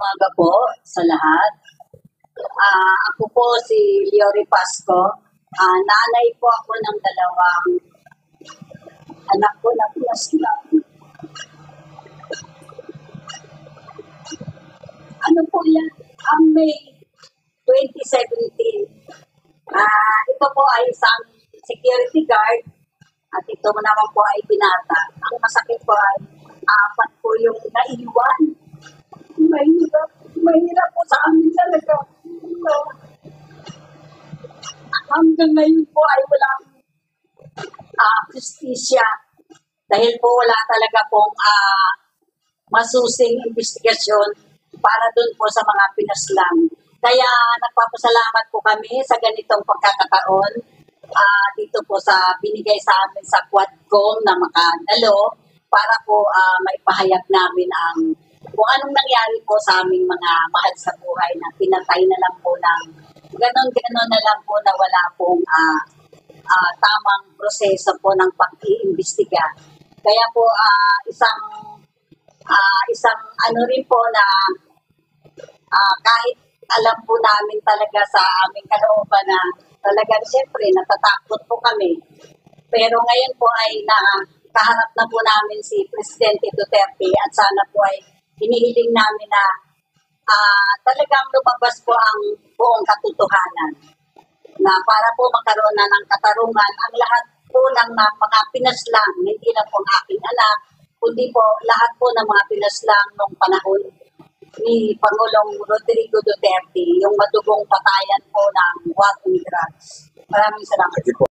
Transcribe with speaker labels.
Speaker 1: Umaga po sa lahat. Ako po si Leory Pasco. Nanay po ako ng dalawang anak ko na pinaslang. Ano po yan? May 2017. Ito po ay isang security guard at ito naman po ay binata. Ang masakit po ay apat po yung naiwan. Mahirap po sa amin talaga. Hanggang ngayon po ay walang justisya dahil po wala talaga pong masusing investigasyon para dun po sa mga pinaslang. Kaya nagpapasalamat po kami sa ganitong pagkakataon dito po sa binigay sa amin sa Quadcom na makadalo para po maipahayag namin ang kung anong nangyari po sa aming mga mahal sa buhay na pinatay na lang po ng ganon-ganon na lang po na wala pong tamang proseso po ng pag-iimbestiga. Kaya po isang ano rin po na kahit alam po namin talaga sa aming kalooban na talagang siyempre natatakot po kami. Pero ngayon po ay nakaharap na po namin si Presidente Duterte at sana po ay hinihiling namin na talagang lumabas po ang buong katotohanan na para po magkaroon na ng katarungan ang lahat po ng mga pinaslang, hindi lang po ang aking anak, kundi po lahat po ng mga pinaslang nung panahon ni Pangulong Rodrigo Duterte, yung madugong patayan po ng war on drugs. Maraming salamat.